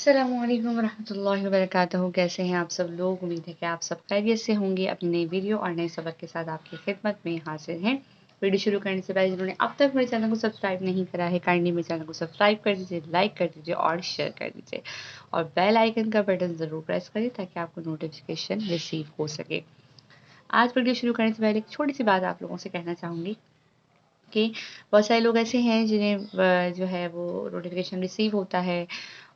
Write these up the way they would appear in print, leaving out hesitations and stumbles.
السلام علیکم ورحمۃ اللہ وبرکاتہ، کیسے ہیں آپ سب لوگ؟ امید ہے کہ آپ سب خیریت سے ہوں گے۔ اپنی نئی ویڈیو اور نئے سبق کے ساتھ آپ کی خدمت میں حاضر ہیں۔ ویڈیو شروع کرنے سے پہلے جنہوں نے اب تک میرے چینل کو سبسکرائب نہیں کرا ہے، کائنڈلی میرے چینل کو سبسکرائب کر دیجیے، لائک کر دیجیے اور شیئر کر دیجیے، اور بیل آئیکن کا بٹن ضرور پریس کریے تاکہ آپ کو نوٹیفیکیشن ریسیو ہو سکے۔ آج ویڈیو شروع کرنے سے پہلے ایک چھوٹی سی بات آپ لوگوں سے کہنا چاہوں گی کہ بہت سارے لوگ ایسے ہیں جنہیں جو ہے وہ نوٹیفیکیشن ریسیو ہوتا ہے،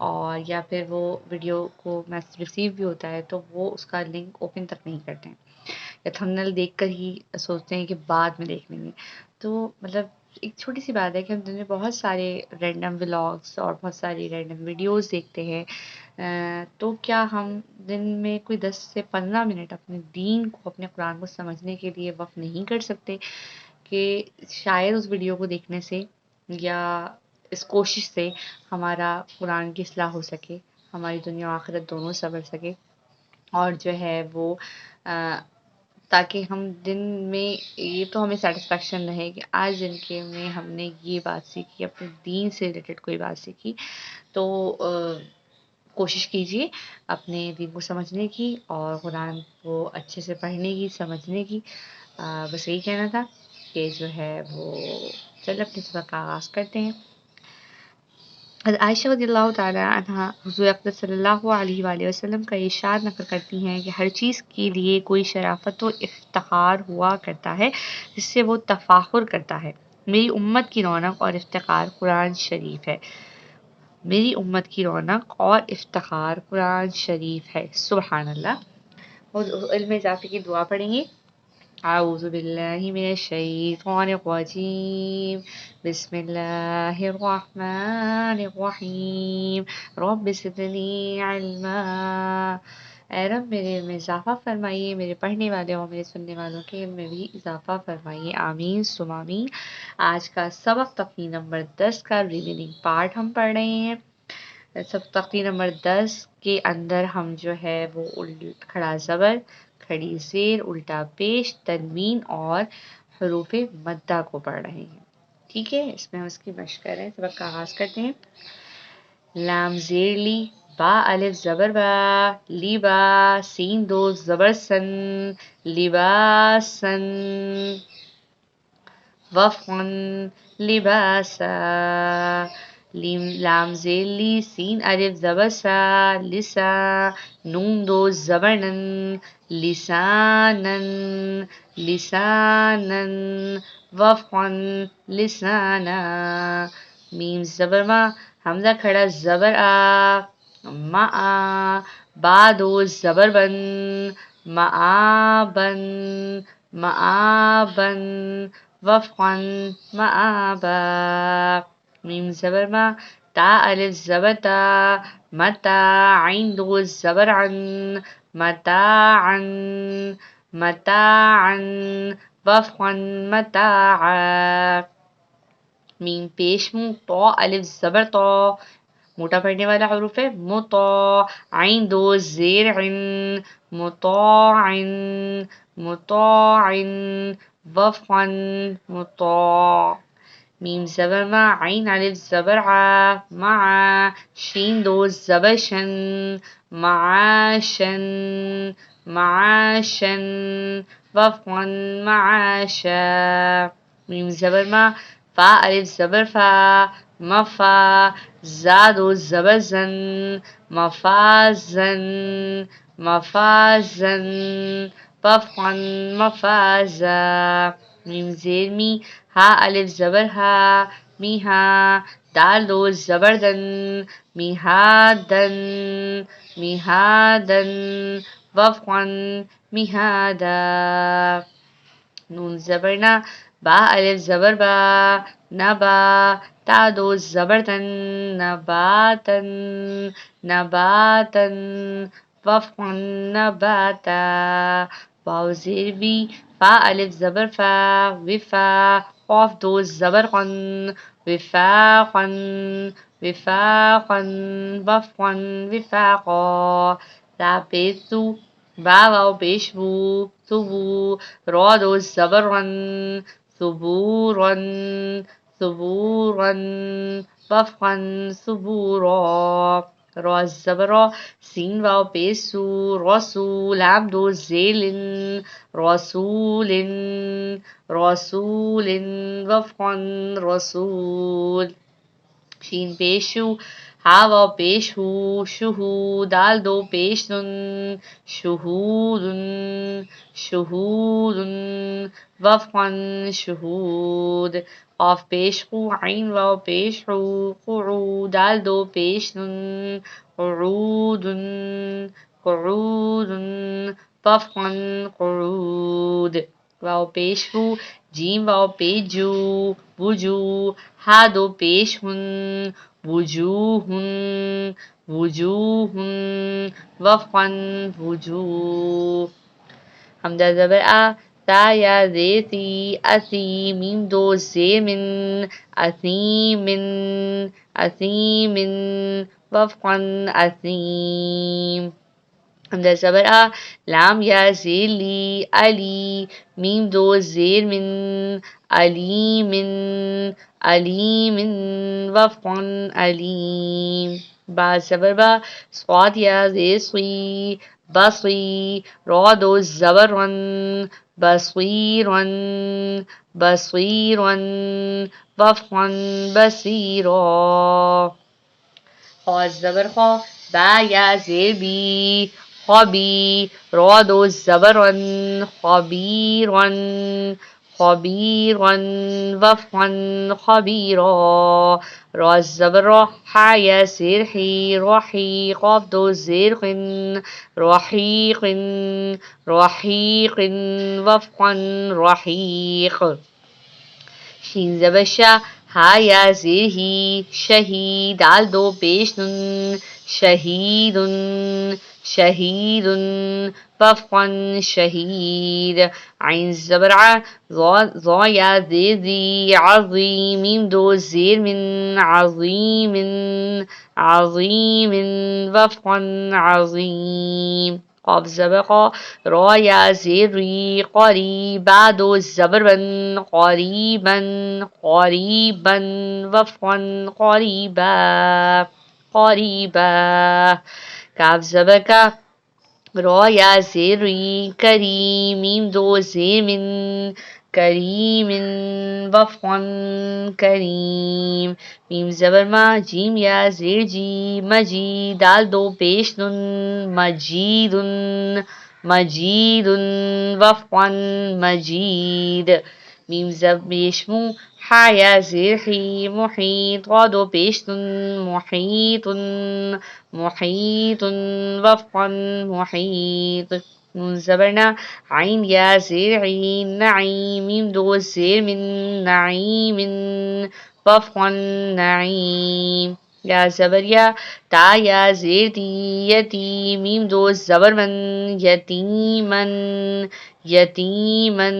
اور یا پھر وہ ویڈیو کو میسج ریسیو بھی ہوتا ہے تو وہ اس کا لنک اوپن تک نہیں کرتے ہیں، یا تھمبنیل دیکھ کر ہی سوچتے ہیں کہ بعد میں دیکھ لیں گے۔ تو مطلب ایک چھوٹی سی بات ہے کہ ہم دن میں بہت سارے رینڈم ولاگس اور بہت ساری رینڈم ویڈیوز دیکھتے ہیں، تو کیا ہم دن میں کوئی 10 سے 15 منٹ اپنے دین کو، اپنے قرآن کو سمجھنے کے لیے وقف نہیں کر سکتے کہ شاید اس ویڈیو کو دیکھنے سے یا اس کوشش سے ہمارا قرآن کی اصلاح ہو سکے، ہماری دنیا و آخرت دونوں سنور سکے، اور جو ہے وہ تاکہ ہم دن میں یہ تو ہمیں سیٹسفیکشن رہے کہ آج دن کے میں ہم نے یہ بات سیکھی، اپنے دین سے ریلیٹڈ کوئی بات سیکھی، تو کوشش کیجیے اپنے دین کو سمجھنے کی اور قرآن کو اچھے سے پڑھنے کی، سمجھنے کی۔ بس یہی کہنا تھا کہ جو ہے وہ چل اپنے سبق کا آغاز کرتے ہیں۔ حضرت عائشہ رضی اللہ تعالیٰ عنہ حضور اقدس صلی اللہ علیہ وآلہ وسلم کا ارشاد نقل کرتی ہیں کہ ہر چیز کے لیے کوئی شرافت و افتخار ہوا کرتا ہے جس سے وہ تفاخر کرتا ہے۔ میری امت کی رونق اور افتخار قرآن شریف ہے۔ میری امت کی رونق اور افتخار قرآن شریف ہے۔ سبحان اللہ۔ اور علم اضافے کی دعا پڑھیں گے۔ اعوذ باللہ من الشیطان الرجیم، بسم اللہ الرحمن الرحیم، رب زدنی علما۔ اے رب میرے علم میں اضافہ فرمائیے، میرے پڑھنے والے اور میرے سننے والوں کے علم میں بھی اضافہ فرمائیے، آمین ثم آمین۔ آج کا سبق تقریر نمبر 10 کا ریویژن پارٹ ہم پڑھ رہے ہیں۔ تقریر نمبر 10 کے اندر ہم جو ہے وہ کھڑا زبر، کھڑی زیر، الٹا پیش، تنوین اور حروف مدہ کو پڑھ رہے ہیں۔ ٹھیک ہے، اس میں ہم اس کی مشق کر رہے ہیں۔ سبق کا آغاز کرتے ہیں۔ لام زیر لی، با الف زبر با، لی با، سین دو زبر سن، لباسن، وفن، لباسا، لام زیر لی، سین الف زبر سا، لسا، نون دو زبر نن، لسانن، لسانن، وفن، لسانا، میم زبر ما، حمزہ کھڑا زبر آ، ما آ، با دو زبر بن، معابن، معابن، وفقن، معابا، میم زبر ما، تا الف زبر تا، متا، عین دو زبر عن، متاعن، متاعن، وفقن، متاعا، میم پیش مو، تو الف زبر تو، موٹا پڑھنے والا حروف ہے، مطا، عین دو زیر عن، مطاعن، مطاعن، وفقن، مطاع، میم زبر ما، عین الف زبر ع، مع، شین دو زبر شن، معاشن، معاشن، وفقن، معاشا، میم زبر ما، فا الف زبر فا، مفا، زاد و زبر زن، مفازن، مفازن، وفقن، مفازا، میم زیر می، ہا الف زبر ہا، میہا، دال دو زبر دن، میہادن، میہادن، وفقن، میہادا، نون زبر نا، با الف زبر با، نبا، تا دو زبر تن، نباتن، نباتن، وفقن، نباتا، واو زیر بی، فا الف زبر فا، وفا، قاف دو زبر قن، وفاقن، وفاقن، وفقن، وفاقا، تا پیش سو، با واو پیش بو، سبو، را دو زبر رن، ثبورن، ثبورن، وفقن، ثبورا، را زبر را، سین واو پیش سو، رسول، لام دو زیل، رسول، رسول، وفقا رسول. شین پیش شو، ہا واو پیش ہو، شہو، دال دو پیش نن، شہود، شہود، وفقا شہود. قاف پیش قو، عین واو پیش ہو، قعو، دال دو پیش نن، قعود، قعود، وفقا قعود. واو پیش ہو، جیم واو پیش جو، وجو، ہا دو پیش ہن، وجوہ، وجوہ، وفقا وجوہ. حمزہ زبر آ، تا یا زیر سی، اسی، میم دو زیر من، اسیم، اسیم، وفقا اسیم. حمزہ زبر آ، لام یا زیر لی، علی، میم دو زیر من، علیم، علیم، وفقا علیم. با زبر با، صاد یا زیر صی، بصی، را دو زبر رن، بصیرن، بصیرن، وفقا بصیرا. خا زبر خا، با یا زیر بی، خبی، را دو زبرن، خبیرن، خبیرن، وفقا خبیرا. را زبر را، حا یا زیر حی، رحی، قاف دو زیر خن، رحیق، رحیق، وفقا رحیق. شین زبر شا، ہا یا زیر ہی، شہی، دال دو پیش نن، شہید، شہید، وفقا شہید. عین زبر ع، ضا یا زیر زی، عظیم، میم دو زیر من، عظیم، عظیم، وفقا عظیم. قاف زبر قا، را یا زیر ری، قریب، با دو زبر بن، قریبا، قریبا، وفقا قریبا، قریبا. کاف زبر کا، را یا زیر ری، کریم، میم دو زیر من، کریم، وفقا کریم. میم زبر ما، جیم یا زیر جی، مجید، دال دو پیش نن، مجید، مجید، وفقا مجید. میم زبر یشمو، حا یا زیر حی، محیط، را دو پیش نن، محیط، محیط، وفقا محیط. نون زبرنا، عین یا زیر عین، نعیم، میم دو زیر من، نعیم، وفقا نعیم. یا زبر یا، تا یا زیر تی، یتیم، میم دو زبر من، یتیمن، یتیمن،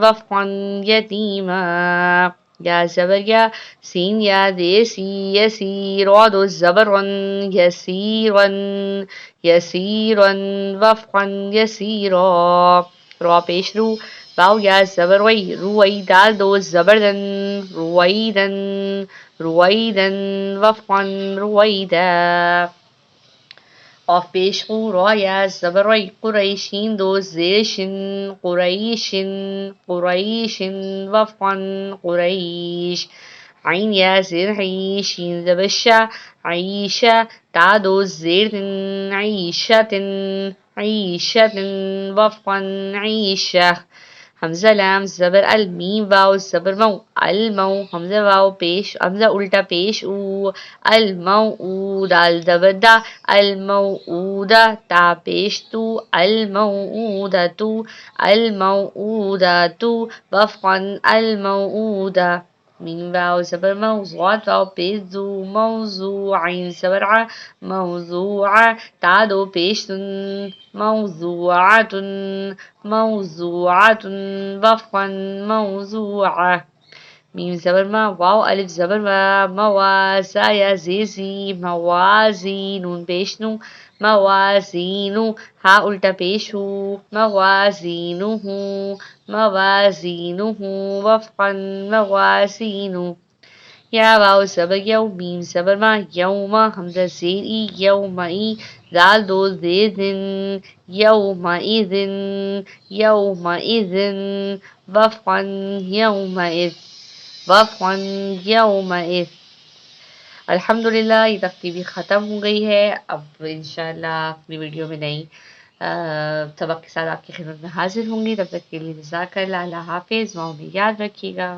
وفقا یتیما. یا زبر یا، سین یا زیر سی، یسیر، را دو زبر رن، یسیرن، یسیرن، وفقا یسیرا. را پیش رو، واو یا زبر وی، روی، دال دو زبر دن، رویدن، رویدن، وفقا رویدا. قاف پیش قو، را یا زبر ری، قریشین دو زیر شن، قریشن، قریشن، وفقا قریش. عین یا زیر حی، شین زبر شا، عیشا، تا دو زیر تن، عیشتن، عیشتن، وفقا عیشا. حمزہ لام زبر ال، میم واو زبر مو، المو، حمزہ واو پیش، حمزہ الٹا پیش او، المو، دال زبر دا، الموعودہ، تا پیش تو، الموعودۃ، الموعودۃ، وفقا الموعودہ. میم واو زبر مو، ضاد واو پیش زو، موضوع، عین زبر ع، موضوعہ، تا دو پیش تن، موضوعۃ، موضوعۃ، وفقا موضوعہ. میم زبر ما، واو الف زبر ما، موازا یا زیر زی، موازی، نون پیش نو، موازینو، ہا الٹا پیش ہو، موازینو، موازینو، وفقا موازینو. یا واو صبر یو میم صبر ما یوما حمزہ زیر ای یومئی دال دو زیر دن یومئذن یومئذن وفقن یومئذ وفقن یومئذ. الحمدللہ یہ تختی بھی ختم ہو گئی ہے. اب انشاءاللہ اپنی ویڈیو میں نئی سبق کے ساتھ آپ کی خدمت میں حاضر ہوں گی. تب تک کے لیے جزاک اللہ. اللہ حافظ. دعاؤں میں یاد رکھیے گا.